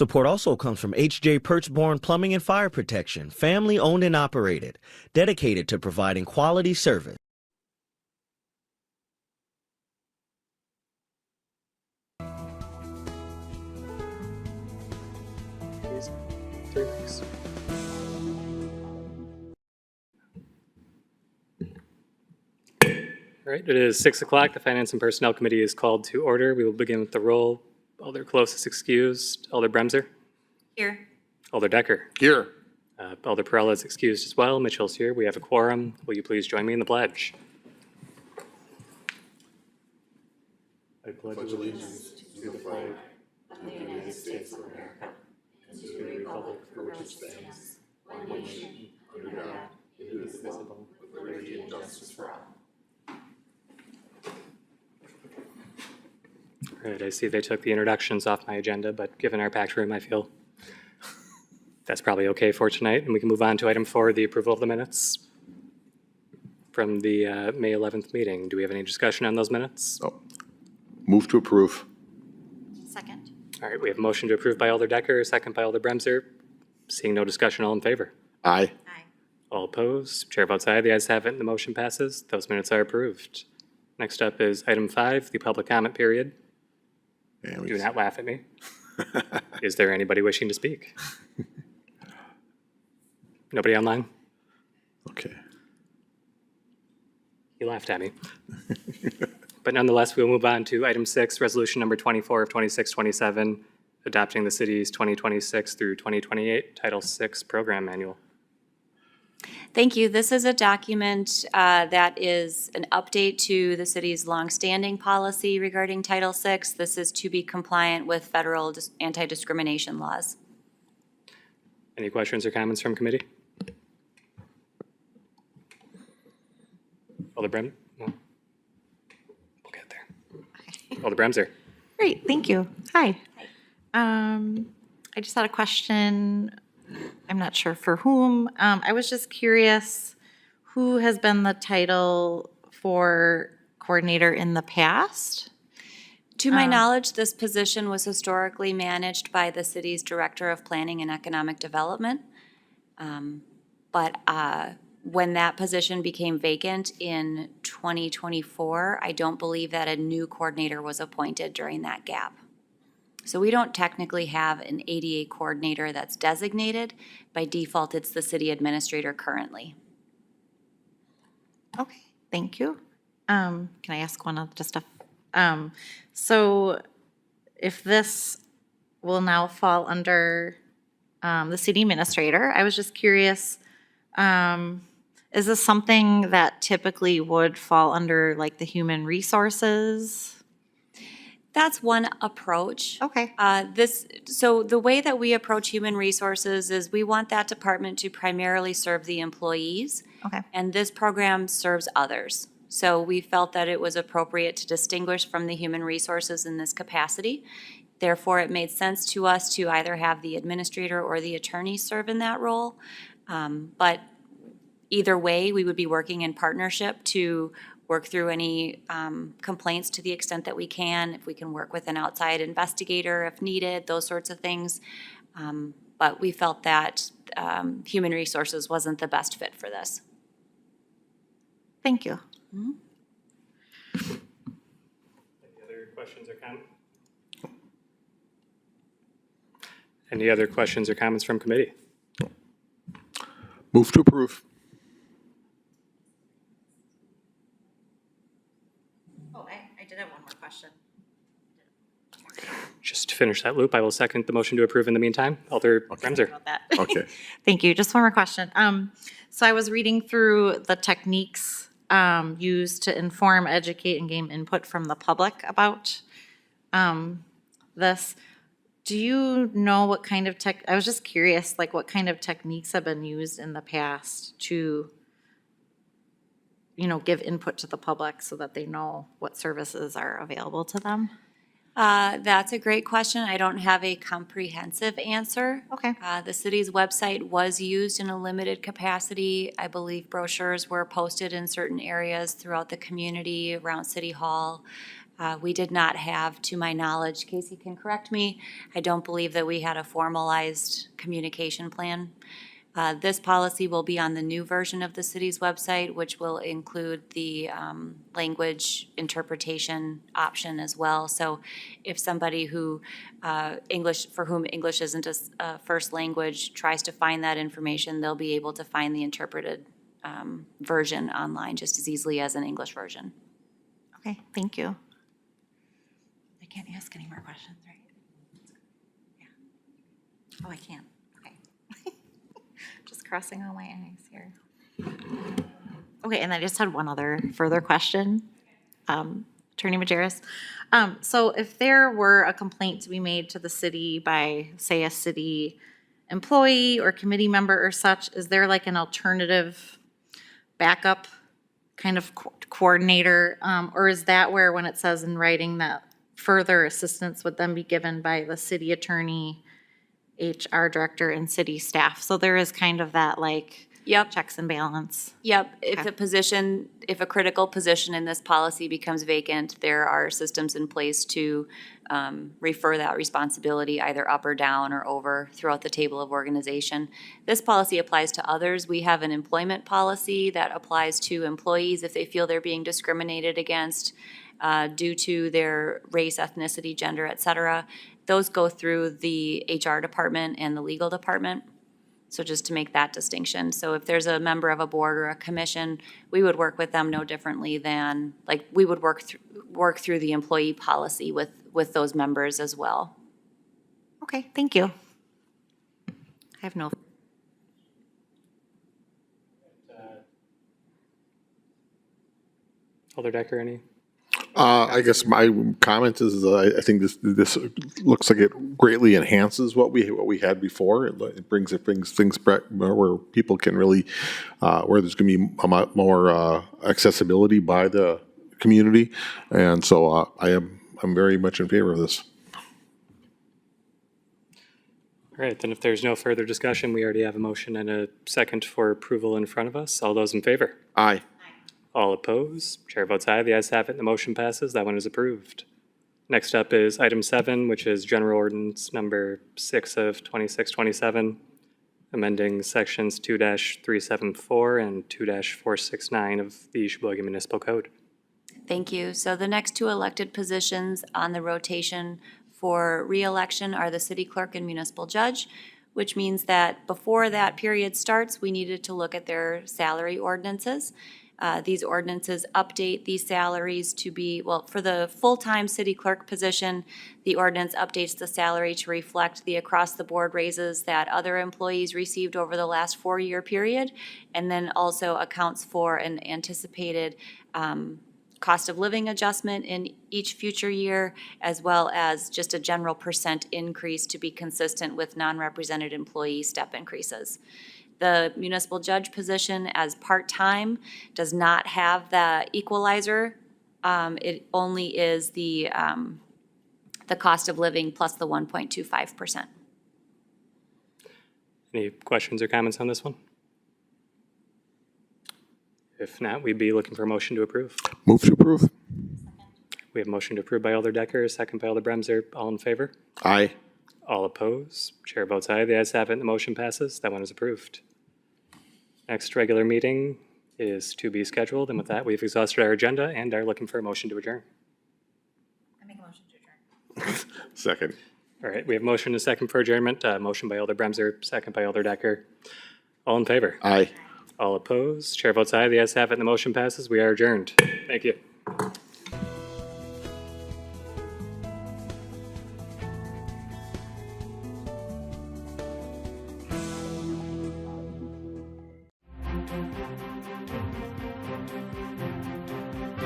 Support also comes from H.J. Perchborn Plumbing and Fire Protection, family owned and operated, dedicated to providing quality service. All right, it is 6 o'clock. The Finance and Personnel Committee is called to order. We will begin with the roll. Alder Close is excused. Alder Bremser? Here. Alder Decker? Here. Alder Perrella is excused as well. Mitchell's here. We have a quorum. Will you please join me in the pledge? I pledge allegiance to the flag of the United States of America and to the republic for which it stands, one nation, under God, indivisible, with liberty and justice for all. All right, I see they took the introductions off my agenda, but given our packed room, I feel that's probably okay for tonight. And we can move on to item 4, the approval of the minutes from the May 11th meeting. Do we have any discussion on those minutes? Oh. Move to approve. Second. All right, we have a motion to approve by Alder Decker, a second by Alder Bremser. Seeing no discussion, all in favor? Aye. Aye. All opposed? Chair votes aye. The ayes have it, and the motion passes. Those minutes are approved. Next up is item 5, the public comment period. Do not laugh at me. Is there anybody wishing to speak? Nobody online? Okay. You laughed at me. But nonetheless, we'll move on to item 6, resolution number 24 of 2627, adopting the city's 2026 through 2028 Title VI program manual. Thank you. This is a document that is an update to the city's longstanding policy regarding Title VI. This is to be compliant with federal anti-discrimination laws. Any questions or comments from committee? Alder Brem? No. We'll get there. Alder Bremser. Great, thank you. Hi. I just had a question. I'm not sure for whom. I was just curious, who has been the title for coordinator in the past? To my knowledge, this position was historically managed by the city's Director of Planning and Economic Development. But when that position became vacant in 2024, I don't believe that a new coordinator was appointed during that gap. So we don't technically have an ADA coordinator that's designated. By default, it's the city administrator currently. Okay, thank you. Can I ask one of just a, so if this will now fall under the city administrator, I was just curious, is this something that typically would fall under like the human resources? That's one approach. Okay. So the way that we approach human resources is we want that department to primarily serve the employees. Okay. And this program serves others. So we felt that it was appropriate to distinguish from the human resources in this capacity. Therefore, it made sense to us to either have the administrator or the attorney serve in that role. But either way, we would be working in partnership to work through any complaints to the extent that we can, if we can work with an outside investigator if needed, those sorts of things. But we felt that human resources wasn't the best fit for this. Thank you. Mm-hmm. Any other questions or comments? Any other questions or comments from committee? Move to approve. Oh, I did have one more question. Just to finish that loop, I will second the motion to approve in the meantime. Alder Bremser. About that. Okay. Thank you. Just one more question. So I was reading through the techniques used to inform, educate, and gain input from the public about this. Do you know what kind of I was just curious, like what kind of techniques have been used in the past to, you know, give input to the public so that they know what services are available to them? That's a great question. I don't have a comprehensive answer. Okay. The city's website was used in a limited capacity. I believe brochures were posted in certain areas throughout the community around City Hall. We did not have, to my knowledge, Casey can correct me, I don't believe that we had a formalized communication plan. This policy will be on the new version of the city's website, which will include the language interpretation option as well. So if somebody who, for whom English isn't a first language, tries to find that information, they'll be able to find the interpreted version online just as easily as an English version. Okay, thank you. I can't ask any more questions, right? Yeah. Oh, I can't. Okay. Just crossing all my I's here. Okay, and I just had one other further question. Attorney Majerus. So if there were a complaint to be made to the city by, say, a city employee or committee member or such, is there like an alternative backup kind of coordinator? Or is that where, when it says in writing that further assistance would then be given by the city attorney, HR director, and city staff? So there is kind of that like Yep. checks and balance. Yep, if a critical position in this policy becomes vacant, there are systems in place to refer that responsibility either up or down or over throughout the table of organization. This policy applies to others. We have an employment policy that applies to employees if they feel they're being discriminated against due to their race, ethnicity, gender, et cetera. Those go through the HR department and the legal department. So just to make that distinction. So if there's a member of a board or a commission, we would work with them no differently than, like, we would work through the employee policy with those members as well. Okay, thank you. I have no. Alder Decker, any? I guess my comment is I think this looks like it greatly enhances what we had before. It brings things back where people can really where there's going to be a lot more accessibility by the community, and so I'm very much in favor of this. All right, then if there's no further discussion, we already have a motion and a second for approval in front of us. All those in favor? Aye. All opposed? Chair votes aye. The ayes have it, and the motion passes. That one is approved. Next up is item 7, which is General Ordinance Number 6 of 2627, amending sections 2-374 and 2-469 of the Sheboygan Municipal Code. Thank you. So the next two elected positions on the rotation for re-election are the city clerk and municipal judge, which means that before that period starts, we needed to look at their salary ordinances. These ordinances update these salaries to be, well, for the full-time city clerk position, the ordinance updates the salary to reflect the across-the-board raises that other employees received over the last 4-year period, and then also accounts for an anticipated cost of living adjustment in each future year, as well as just a general % increase to be consistent with non-represented employee step increases. The municipal judge position as part-time does not have the equalizer. It only is the cost of living plus the 1.25%. Any questions or comments on this one? If not, we'd be looking for a motion to approve. Move to approve. We have a motion to approve by Alder Decker, second by Alder Bremser. All in favor? Aye. All opposed? Chair votes aye. The ayes have it, and the motion passes. That one is approved. Next regular meeting is to be scheduled, and with that, we've exhausted our agenda and are looking for a motion to adjourn. I make a motion to adjourn. Second. All right, we have motion and second for adjournment. Motion by Alder Bremser, second by Alder Decker. All in favor? Aye. All opposed? Chair votes aye. The ayes have it, and the motion passes. We are adjourned. Thank you.